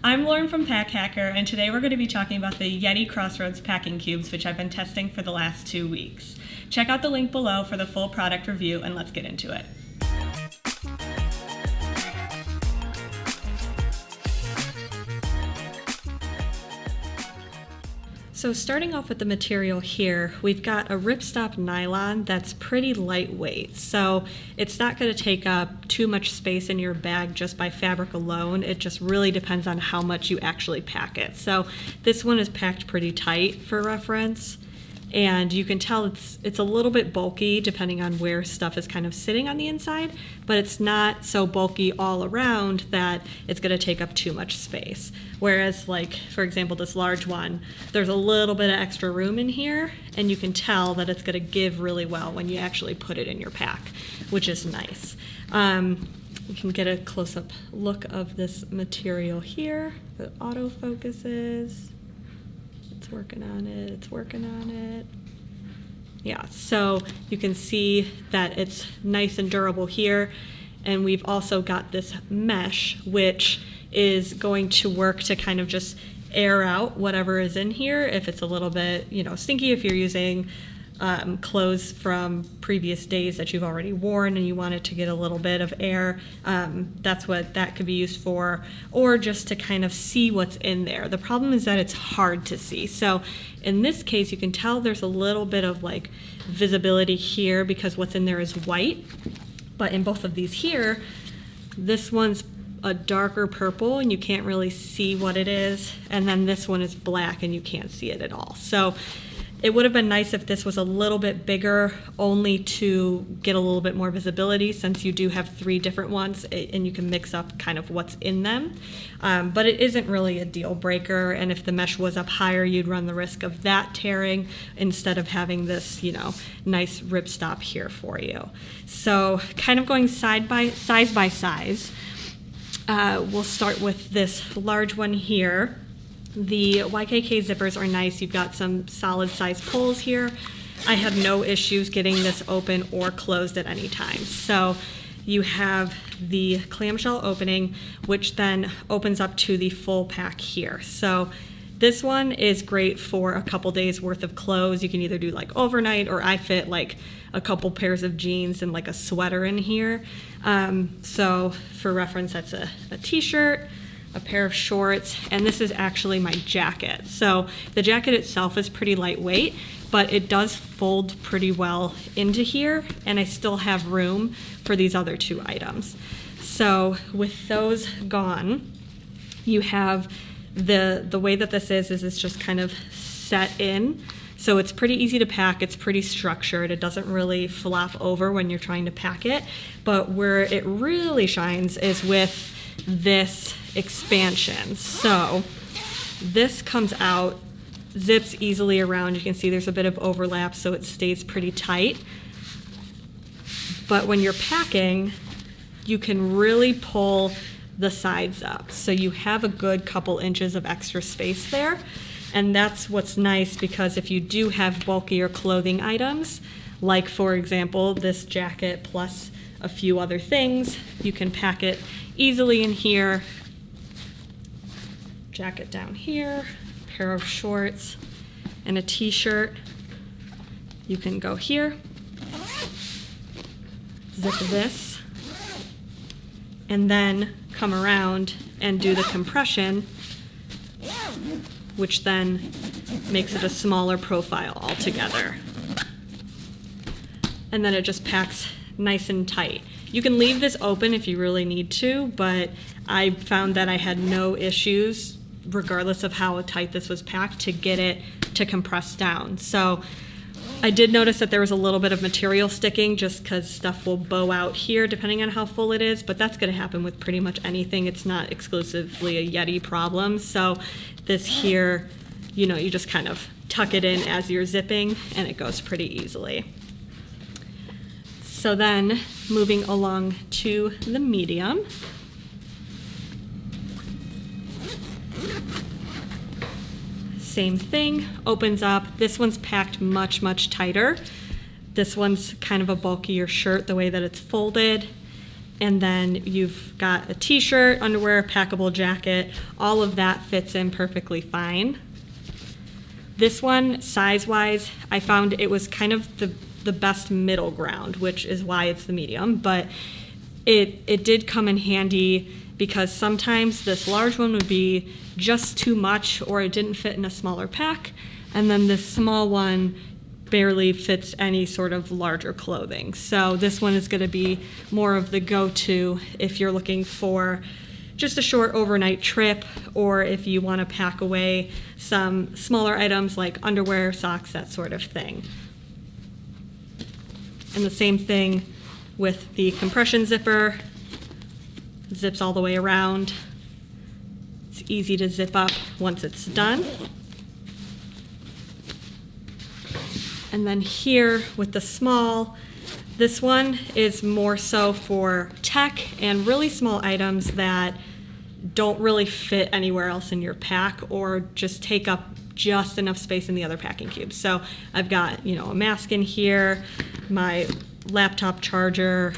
I'm Lauren from Pack Hacker, and today we're going to be talking about the YETI Crossroads packing cubes, which I've been testing for the last 2 weeks. Check out the link below for the full product review, and let's get into it. So starting off with the material here, we've got a ripstop nylon that's pretty lightweight. So it's not going to take up too much space in your bag just by fabric alone. It just really depends on how much you actually pack it. So this one is packed pretty tight for reference. And you can tell it's a little bit bulky depending on where stuff is kind of sitting on the inside, but it's not so bulky all around that it's going to take up too much space. Whereas, like, for example, this large one, there's a little bit of extra room in here, and you can tell that it's going to give really well when you actually put it in your pack, which is nice. You can get a close-up look of this material here. The autofocus is. It's working on it. Yeah, so you can see that it's nice and durable here. And we've also got this mesh, which is going to work to kind of just air out whatever is in here. If it's a little bit, stinky, if you're using clothes from previous days that you've already worn and you want it to get a little bit of air, that's what that could be used for, or just to kind of see what's in there. The problem is that it's hard to see. So in this case, you can tell there's a little bit of like visibility here because what's in there is white. But in both of these here, this one's a darker purple and you can't really see what it is. And then this one is black and you can't see it at all. So it would have been nice if this was a little bit bigger, only to get a little bit more visibility, since you do have 3 different ones and you can mix up kind of what's in them. But it isn't really a deal breaker, and if the mesh was up higher, you'd run the risk of that tearing instead of having this, nice ripstop here for you. So kind of going size by size, we'll start with this large one here. The YKK zippers are nice. You've got some solid size pulls here. I had no issues getting this open or closed at any time. So you have the clamshell opening, which then opens up to the full pack here. So this one is great for a couple days worth of clothes. You can either do like overnight, or I fit like a couple pairs of jeans and like a sweater in here. So for reference, that's a t-shirt, a pair of shorts, and this is actually my jacket. So the jacket itself is pretty lightweight, but it does fold pretty well into here, and I still have room for these other 2 items. So with those gone, you have the way that this is it's just kind of set in. So it's pretty easy to pack, it's pretty structured, it doesn't really flop over when you're trying to pack it, but where it really shines is with this expansion. So this comes out, zips easily around. You can see there's a bit of overlap, so it stays pretty tight. But when you're packing, you can really pull the sides up. So you have a good couple inches of extra space there. And that's what's nice, because if you do have bulkier clothing items, like for example, this jacket plus a few other things, you can pack it easily in here. Jacket down here, pair of shorts, and a t-shirt. You can go here, zip this, and then come around and do the compression, which then makes it a smaller profile altogether. And then it just packs nice and tight. You can leave this open if you really need to, but I found that I had no issues, regardless of how tight this was packed, to get it to compress down. So I did notice that there was a little bit of material sticking, just because stuff will bow out here depending on how full it is, but that's going to happen with pretty much anything. It's not exclusively a YETI problem. So this here, you just kind of tuck it in as you're zipping, and it goes pretty easily. So then moving along to the medium. Same thing, opens up. This one's packed much, much tighter. This one's kind of a bulkier shirt, the way that it's folded. And then you've got a t-shirt, underwear, packable jacket. All of that fits in perfectly fine. This one, size-wise, I found it was kind of the best middle ground, which is why it's the medium. But it did come in handy because sometimes this large one would be just too much or it didn't fit in a smaller pack. And then this small one barely fits any sort of larger clothing. So this one is going to be more of the go-to if you're looking for just a short overnight trip, or if you want to pack away some smaller items like underwear, socks, that sort of thing. And the same thing with the compression zipper. Zips all the way around. It's easy to zip up once it's done. And then here with the small, this one is more so for tech and really small items that don't really fit anywhere else in your pack or just take up just enough space in the other packing cubes. So I've got, a mask in here, my laptop charger,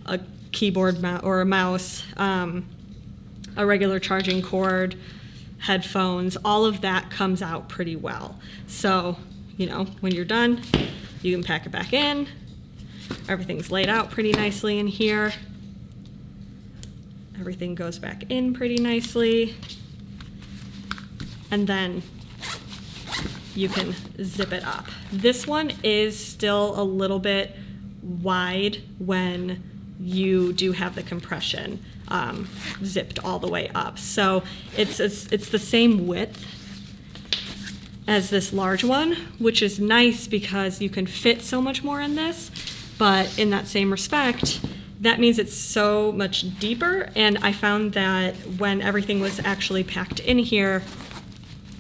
a keyboard or a mouse, a regular charging cord, headphones, all of that comes out pretty well. So, when you're done, you can pack it back in. Everything's laid out pretty nicely in here. Everything goes back in pretty nicely. And then you can zip it up. This one is still a little bit wide when you do have the compression zipped all the way up. So it's the same width as this large one, which is nice because you can fit so much more in this, but in that same respect, that means it's so much deeper. And I found that when everything was actually packed in here,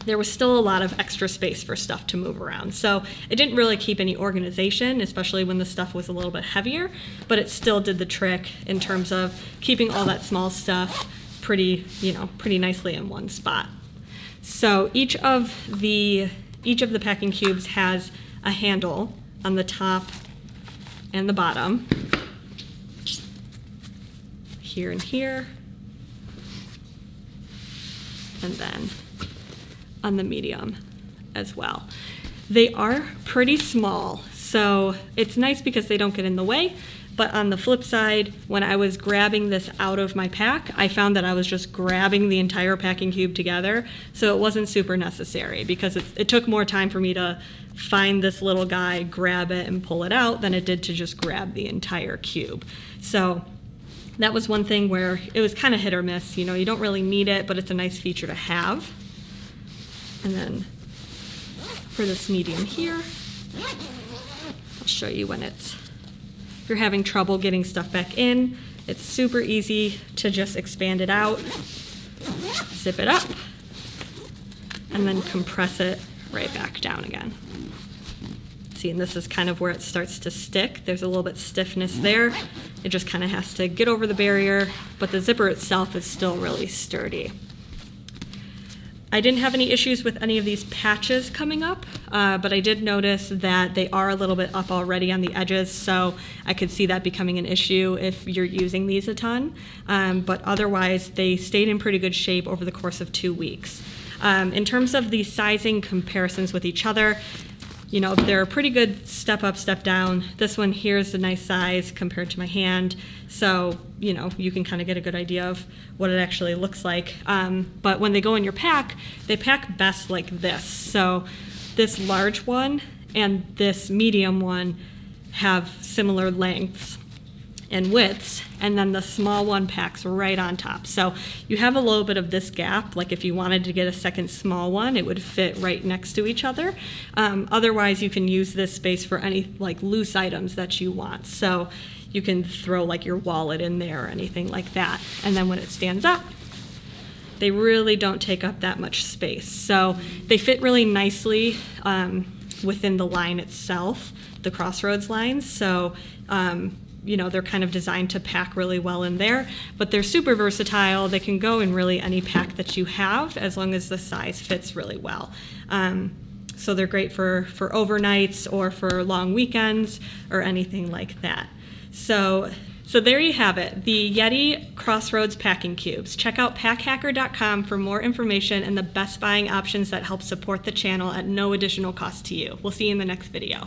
there was still a lot of extra space for stuff to move around. So it didn't really keep any organization, especially when the stuff was a little bit heavier, but it still did the trick in terms of keeping all that small stuff pretty nicely in one spot. So each of the packing cubes has a handle on the top and the bottom, here and here, and then on the medium as well. They are pretty small, so it's nice because they don't get in the way. But on the flip side, when I was grabbing this out of my pack, I found that I was just grabbing the entire packing cube together, so it wasn't super necessary because it took more time for me to find this little guy, grab it, and pull it out than it did to just grab the entire cube. So that was one thing where it was kind of hit or miss. You don't really need it, but it's a nice feature to have. And then for this medium here, I'll show you if you're having trouble getting stuff back in, it's super easy to just expand it out, zip it up, and then compress it right back down again. See, and this is kind of where it starts to stick. There's a little bit stiffness there. It just kind of has to get over the barrier, but the zipper itself is still really sturdy. I didn't have any issues with any of these patches coming up, but I did notice that they are a little bit up already on the edges, so I could see that becoming an issue if you're using these a ton. But otherwise, they stayed in pretty good shape over the course of 2 weeks. In terms of the sizing comparisons with each other, they're a pretty good step up, step down. This one here is a nice size compared to my hand. So, you can kind of get a good idea of what it actually looks like. But when they go in your pack, they pack best like this. So this large one and this medium one have similar lengths and widths, and then the small one packs right on top. So you have a little bit of this gap, like if you wanted to get a second small one, it would fit right next to each other. Otherwise, you can use this space for any loose items that you want. So you can throw your wallet in there or anything like that. And then when it stands up, they really don't take up that much space. So they fit really nicely within the line itself, the Crossroads lines. So they're kind of designed to pack really well in there, but they're super versatile. They can go in really any pack that you have as long as the size fits really well. So they're great for overnights or for long weekends or anything like that. So So there you have it, the YETI Crossroads packing cubes. Check out packhacker.com for more information and the best buying options that help support the channel at no additional cost to you. We'll see you in the next video.